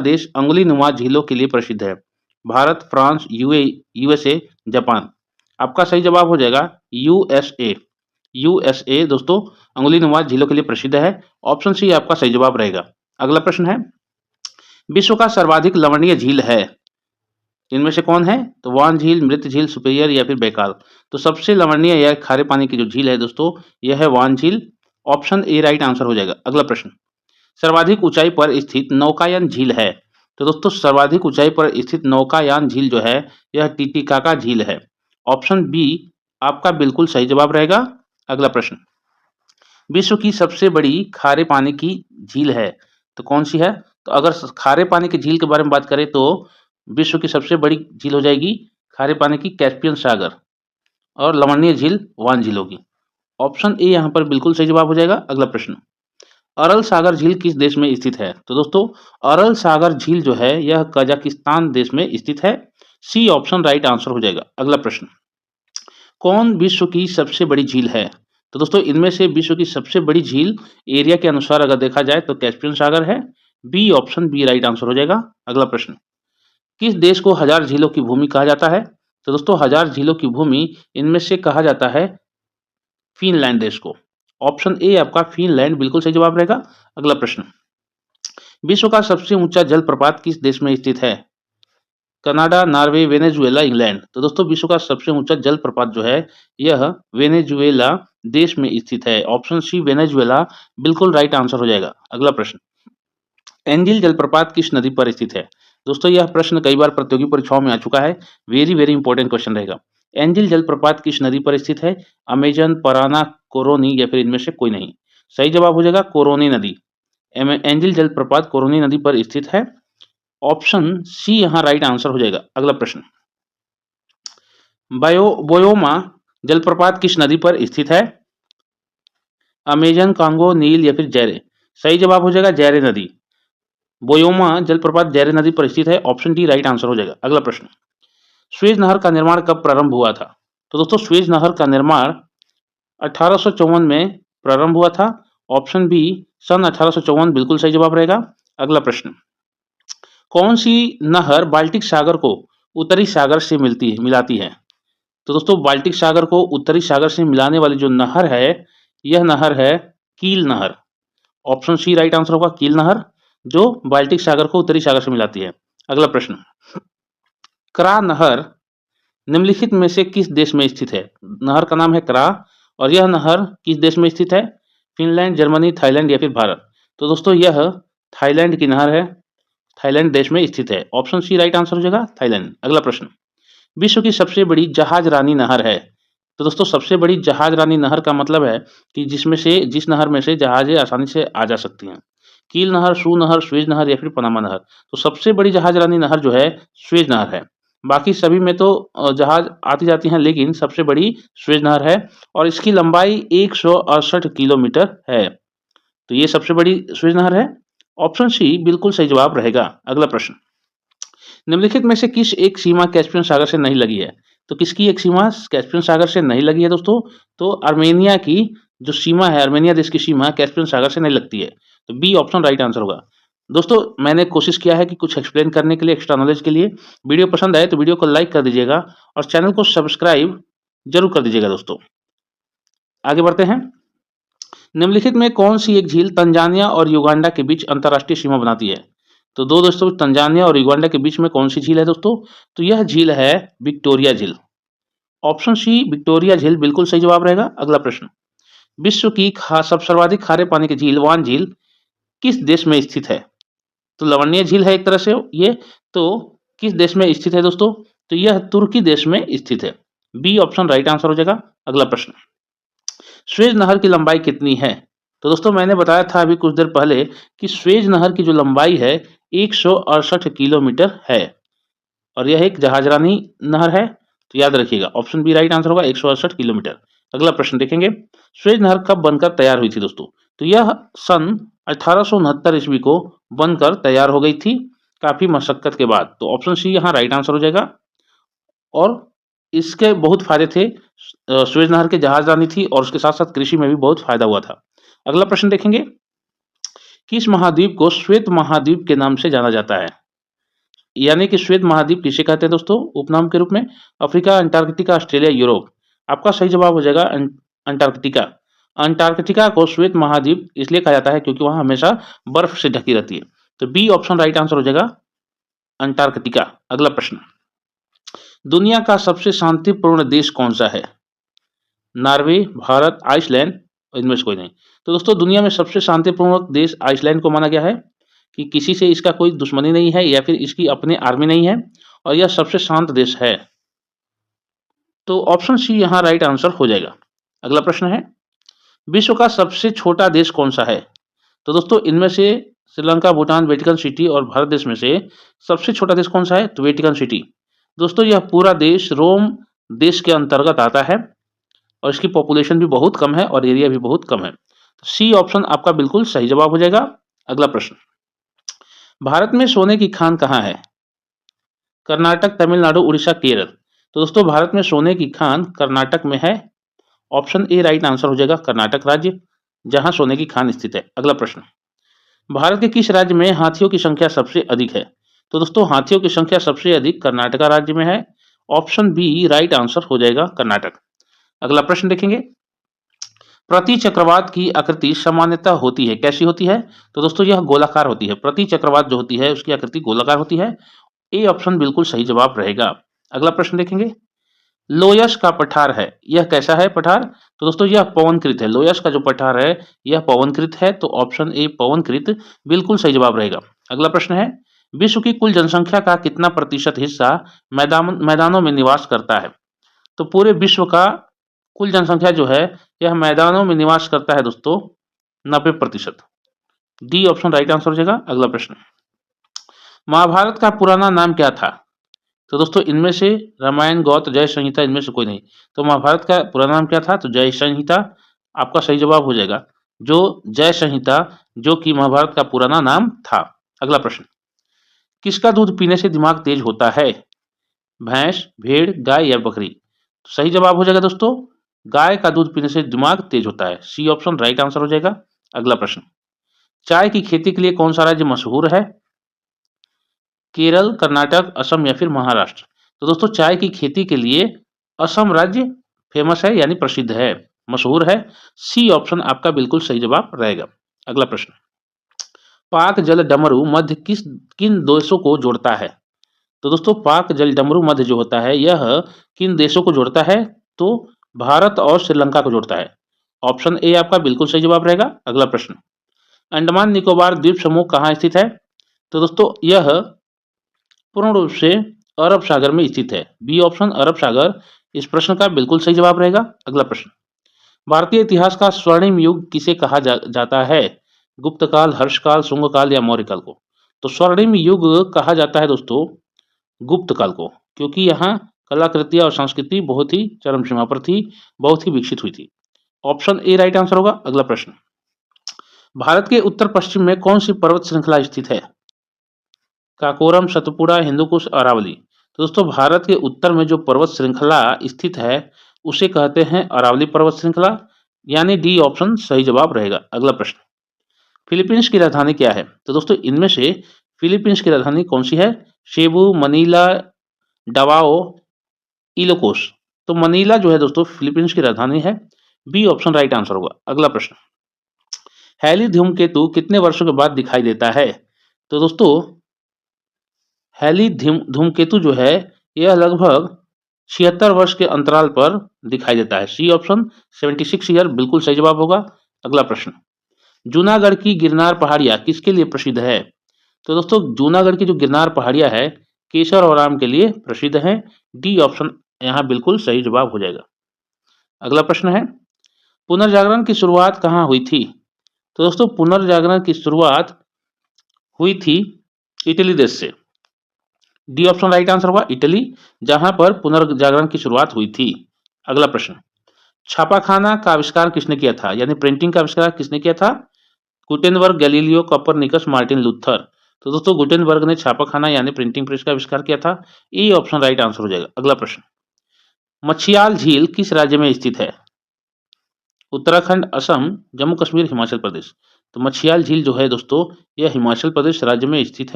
देश अंगुलीनुमा झीलों के लिए प्रसिद्ध है? Bharat, France, USA, Japan. आपका सही जवाब हो जाएगा यूएसए। यूएसए दोस्तों अंगुलीनुमा झीलों के लिए प्रसिद्ध है। ऑप्शन सी आपका सही जवाब रहेगा। अगला प्रश्न है, विश्व का सर्वाधिक लवणीय झील है? इनमें से कौन है? तो वान झील, मृत झील, सुपेरियर या फिर बैकाल। तो सबसे लवणीय या खारे पानी की जो झील है दोस्तों, यह है वान झील। ऑप्शन ए राइट आंसर हो जाएगा। अगला प्रश्न, सर्वाधिक ऊंचाई पर स्थित नौकायन झील है? तो दोस्तों सर्वाधिक ऊंचाई पर स्थित नौकायान झील जो है, यह टिटिकाका झील है। ऑप्शन बी आपका बिल्कुल सही जवाब रहेगा। अगला प्रश्न, विश्व की सबसे बड़ी खारे पानी की झील है, तो कौन सी है? तो अगर खारे पानी की झील के बारे में बात करें तो विश्व की सबसे बड़ी झील हो जाएगी खारे पानी की कैस्पियन सागर, और लवणीय झील वान झील होगी। ऑप्शन ए यहाँ पर बिल्कुल सही जवाब हो जाएगा। अगला प्रश्न, अरल सागर झील किस देश में स्थित है? तो दोस्तों अरल सागर झील जो है यह कजाकिस्तान देश में स्थित है। सी ऑप्शन राइट आंसर हो जाएगा। अगला प्रश्न, कौन विश्व की सबसे बड़ी झील है? तो दोस्तों इनमें से विश्व की सबसे बड़ी झील एरिया के अनुसार अगर देखा जाए तो कैस्पियन सागर है। B option B right answer हो जाएगा। अगला प्रश्न, किस देश को हजार झीलों की भूमि कहा जाता है? तो दोस्तों हजार झीलों की भूमि इनमें से कहा जाता है फिनलैंड देश को। ऑप्शन ए आपका फिनलैंड बिल्कुल सही जवाब रहेगा। अगला प्रश्न, विश्व का सबसे ऊंचा जलप्रपात किस देश में स्थित है? Canada, Norway, Venezuela, England. तो दोस्तों विश्व का सबसे ऊंचा जलप्रपात जो है यह वेनेजुएला देश में स्थित है। ऑप्शन सी वेनेजुएला बिल्कुल राइट आंसर हो जाएगा। अगला प्रश्न, एंजिल जलप्रपात किस नदी पर स्थित है? दोस्तों यह प्रश्न कई बार प्रतियोगी परीक्षाओं में आ चुका है। वेरी वेरी इंपॉर्टेंट क्वेश्चन रहेगा। एंजिल जलप्रपात किस नदी पर स्थित है? अमेजन, पराना, कोरोनी या फिर इनमें से कोई नहीं। सही जवाब हो जाएगा कोरोनी नदी। एंजिल जलप्रपात कोरोनी नदी पर स्थित है। ऑप्शन सी यहाँ राइट आंसर हो जाएगा। अगला प्रश्न, बोयोमा जलप्रपात किस नदी पर स्थित है? अमेजन, कांगो, नील या फिर जैरे। सही जवाब हो जाएगा जैरे नदी। बोयोमा जलप्रपात जैरे नदी पर स्थित है। ऑप्शन डी राइट आंसर हो जाएगा। अगला प्रश्न, स्वेज नहर का निर्माण कब प्रारंभ हुआ था? तो दोस्तों स्वेज नहर का निर्माण 1854 में प्रारंभ हुआ था। ऑप्शन बी सन 1854 बिल्कुल सही जवाब रहेगा। अगला प्रश्न, कौन सी नहर बाल्टिक सागर को उत्तरी सागर से मिलाती है? तो दोस्तों बाल्टिक सागर को उत्तरी सागर से मिलाने वाली जो नहर है यह नहर है कील नहर। ऑप्शन सी राइट आंसर होगा कील नहर, जो बाल्टिक सागर को उत्तरी सागर से मिलाती है। अगला प्रश्न, क्रा नहर निम्नलिखित में से किस देश में स्थित है? नहर का नाम है क्रा और यह नहर किस देश में स्थित है? फिनलैंड, जर्मनी, थाईलैंड या फिर भारत। तो दोस्तों यह थाईलैंड की नहर है, थाईलैंड देश में स्थित है। ऑप्शन सी राइट आंसर हो जाएगा थाईलैंड। अगला प्रश्न, विश्व की सबसे बड़ी जहाज रानी नहर है? तो दोस्तों सबसे बड़ी जहाज रानी नहर का मतलब है कि जिस नहर में से जहाजें आसानी से आ जा सकती हैं। कील नहर, सू नहर, स्वेज नहर या फिर पनामा नहर। तो सबसे बड़ी जहाज रानी नहर जो है स्वेज नहर है। बाकी सभी में तो जहाज आती जाती हैं, लेकिन सबसे बड़ी स्वेज नहर है और इसकी लंबाई 168 किलोमीटर है। तो ये सबसे बड़ी स्वेज नहर है। ऑप्शन सी बिल्कुल सही जवाब रहेगा। अगला प्रश्न, निम्नलिखित में से किस एक सीमा कैस्पियन सागर से नहीं लगी है? तो किसकी एक सीमा कैस्पियन सागर से नहीं लगी है दोस्तों? तो आर्मेनिया की जो सीमा है, आर्मेनिया देश की सीमा कैस्पियन सागर से नहीं लगती है। तो बी ऑप्शन राइट आंसर होगा। दोस्तों मैंने कोशिश किया है कि कुछ एक्सप्लेन करने के लिए, एक्स्ट्रा नॉलेज के लिए। वीडियो पसंद आए तो वीडियो को लाइक कर दीजिएगा और चैनल को सब्सक्राइब जरूर कर दीजिएगा। दोस्तों आगे बढ़ते हैं, निम्नलिखित में कौन सी एक झील तंजानिया और युगांडा के बीच अंतर्राष्ट्रीय सीमा बनाती है? तो दोस्तों तंजानिया और युगांडा के बीच में कौन सी झील है दोस्तों? तो यह झील है विक्टोरिया झील। ऑप्शन सी विक्टोरिया झील बिल्कुल सही जवाब रहेगा। अगला प्रश्न, विश्व की सर्वाधिक खारे पानी की झील वान झील किस देश में स्थित है? तो लवणीय झील है एक तरह से ये, तो किस देश में स्थित है दोस्तों? तो यह तुर्की देश में स्थित है। बी ऑप्शन राइट आंसर हो जाएगा। अगला प्रश्न, स्वेज नहर की लंबाई कितनी है? तो दोस्तों मैंने बताया था अभी कुछ देर पहले कि स्वेज नहर की जो लंबाई है 168 किलोमीटर है और यह एक जहाजरानी नहर है। तो याद रखिएगा ऑप्शन बी राइट आंसर होगा 168 किलोमीटर। अगला प्रश्न देखेंगे, स्वेज नहर कब बनकर तैयार हुई थी दोस्तों? तो यह सन 1869 ईस्वी को बनकर तैयार हो गई थी, काफी मशक्कत के बाद। तो ऑप्शन सी यहाँ राइट आंसर हो जाएगा और इसके बहुत फायदे थे। स्वेज नहर के जहाजरानी थी और उसके साथ साथ कृषि में भी बहुत फायदा हुआ था। अगला प्रश्न देखेंगे, किस महाद्वीप को श्वेत महाद्वीप के नाम से जाना जाता है? यानी कि श्वेत महाद्वीप किसे कहते हैं दोस्तों उपनाम के रूप में? Africa, Antarctica, Australia, Europe. आपका सही जवाब हो जाएगा अंटार्कटिका। अंटार्कटिका को श्वेत महाद्वीप इसलिए कहा जाता है क्योंकि वहां हमेशा बर्फ से ढकी रहती है। तो बी ऑप्शन राइट आंसर हो जाएगा अंटार्कटिका। अगला प्रश्न, दुनिया का सबसे शांतिपूर्ण देश कौन सा है? नॉर्वे, भारत, आइसलैंड, इनमें से कोई नहीं। तो दोस्तों दुनिया में सबसे शांतिपूर्ण देश आइसलैंड को माना गया है कि किसी से इसका कोई दुश्मनी नहीं है या फिर इसकी अपनी आर्मी नहीं है और यह सबसे शांत देश है। तो ऑप्शन सी यहाँ राइट आंसर हो जाएगा। अगला प्रश्न है, विश्व का सबसे छोटा देश कौन सा है? तो दोस्तों इनमें से श्रीलंका, भूटान, वेटिकन सिटी और भारत देश में से सबसे छोटा देश कौन सा है? तो वेटिकन सिटी। दोस्तों यह पूरा देश रोम देश के अंतर्गत आता है और इसकी पॉपुलेशन भी बहुत कम है और एरिया भी बहुत कम है। तो सी ऑप्शन आपका बिल्कुल सही जवाब हो जाएगा। अगला प्रश्न, भारत में सोने की खान कहाँ है? कर्नाटक, तमिलनाडु, उड़ीसा, केरल। तो दोस्तों भारत में सोने की खान कर्नाटक में है। ऑप्शन ए राइट आंसर हो जाएगा, कर्नाटक राज्य जहां सोने की खान स्थित है। अगला प्रश्न, भारत के किस राज्य में हाथियों की संख्या सबसे अधिक है? तो दोस्तों हाथियों की संख्या सबसे अधिक कर्नाटका राज्य में है। ऑप्शन बी राइट आंसर हो जाएगा, कर्नाटक। अगला प्रश्न देखेंगे, प्रति चक्रवात की आकृति सामान्यतः होती है, कैसी होती है? तो दोस्तों यह गोलाकार होती है। प्रति चक्रवात जो होती है उसकी आकृति गोलाकार होती है। ए ऑप्शन बिल्कुल सही जवाब रहेगा। अगला प्रश्न देखेंगे, लोयस का पठार है, यह कैसा है पठार? तो दोस्तों यह पवनकृत है। लोयस का जो पठार है यह पवनकृत है। तो ऑप्शन ए पवनकृत बिल्कुल सही जवाब रहेगा। अगला प्रश्न है, विश्व की कुल जनसंख्या का कितना प्रतिशत हिस्सा मैदानों में निवास करता है? तो पूरे विश्व का कुल जनसंख्या जो है यह मैदानों में निवास करता है दोस्तों 90%। डी ऑप्शन राइट आंसर हो जाएगा। अगला प्रश्न, महाभारत का पुराना नाम क्या था? तो दोस्तों इनमें से रामायण, गौत, जय संहिता इनमें से कोई नहीं। तो महाभारत का पुराना नाम क्या था? तो जय संहिता आपका सही जवाब हो जाएगा। जो जय संहिता जो कि महाभारत का पुराना नाम था। अगला प्रश्न, किसका दूध पीने से दिमाग तेज होता है? भैंस, भेड़, गाय या बकरी? तो सही जवाब हो जाएगा दोस्तों, गाय का दूध पीने से दिमाग तेज होता है। सी ऑप्शन राइट आंसर हो जाएगा। अगला प्रश्न, चाय की खेती के लिए कौन सा राज्य मशहूर है? केरल, कर्नाटक, असम या फिर महाराष्ट्र? तो दोस्तों चाय की खेती के लिए असम राज्य फेमस है यानी प्रसिद्ध है, मशहूर है। सी ऑप्शन आपका बिल्कुल सही जवाब रहेगा। अगला प्रश्न, पाक जल डमरू मध्य किन देशों को जोड़ता है? तो दोस्तों पाक जल डमरू मध्य जो होता है यह किन देशों को जोड़ता है? तो भारत और श्रीलंका को जोड़ता है। ऑप्शन ए आपका बिल्कुल सही जवाब रहेगा। अगला प्रश्न, अंडमान निकोबार द्वीप समूह कहाँ स्थित है? तो दोस्तों यह पूर्ण रूप से अरब सागर में स्थित है। बी ऑप्शन अरब सागर इस प्रश्न का बिल्कुल सही जवाब रहेगा। अगला प्रश्न, भारतीय इतिहास का स्वर्णिम युग किसे कहा जाता है? गुप्त काल, हर्ष काल, शुंग काल या मौर्य काल को? तो स्वर्णिम युग कहा जाता है दोस्तों गुप्त काल को, क्योंकि यहाँ कलाकृतियां और संस्कृति बहुत ही चरम सीमा पर थी, बहुत ही विकसित हुई थी। ऑप्शन ए राइट आंसर होगा। अगला प्रश्न, भारत के उत्तर पश्चिम में कौन सी पर्वत श्रृंखला स्थित है? काकोरम, सतपुड़ा, हिंदुकुश, अरावली? तो दोस्तों भारत के उत्तर में जो पर्वत श्रृंखला स्थित है उसे कहते हैं अरावली पर्वत श्रृंखला, यानी डी ऑप्शन सही जवाब रहेगा। अगला प्रश्न, फिलीपींस की राजधानी क्या है? तो दोस्तों इनमें से फिलीपींस की राजधानी कौन सी है? Cebu, Manila, Davao, Ilocos? तो मनीला जो है दोस्तों फिलीपींस की राजधानी है। बी ऑप्शन राइट आंसर होगा। अगला प्रश्न, हैली धूमकेतु कितने वर्षों के बाद दिखाई देता है? तो दोस्तों हैली धूमकेतु जो है यह लगभग 76 वर्ष के अंतराल पर दिखाई देता है। सी ऑप्शन 76 ईयर बिल्कुल सही जवाब होगा। अगला प्रश्न, जूनागढ़ की गिरनार पहाड़ियां किसके लिए प्रसिद्ध है? तो दोस्तों जूनागढ़ की जो गिरनार पहाड़ियां है केसर और आम के लिए प्रसिद्ध है। डी ऑप्शन यहाँ बिल्कुल सही जवाब हो जाएगा। अगला प्रश्न है, पुनर्जागरण की शुरुआत कहाँ हुई थी? तो दोस्तों पुनर्जागरण की शुरुआत हुई थी इटली देश से। डी ऑप्शन राइट आंसर होगा, इटली, जहां पर पुनर्जागरण की शुरुआत हुई थी। अगला प्रश्न, छापाखाना का आविष्कार किसने किया था, यानी प्रिंटिंग का आविष्कार किसने किया था? Gutenberg, Galileo, Copernicus, Martin Luther? तो दोस्तों गुटेनबर्ग ने छापाखाना यानी प्रिंटिंग प्रेस का आविष्कार किया था। ए ऑप्शन राइट आंसर हो जाएगा। अगला प्रश्न, मछियाल झील किस राज्य में स्थित है? उत्तराखंड, असम, जम्मू कश्मीर, हिमाचल प्रदेश? तो मछियाल झील जो है दोस्तों, यह हिमाचल प्रदेश राज्य में स्थित है।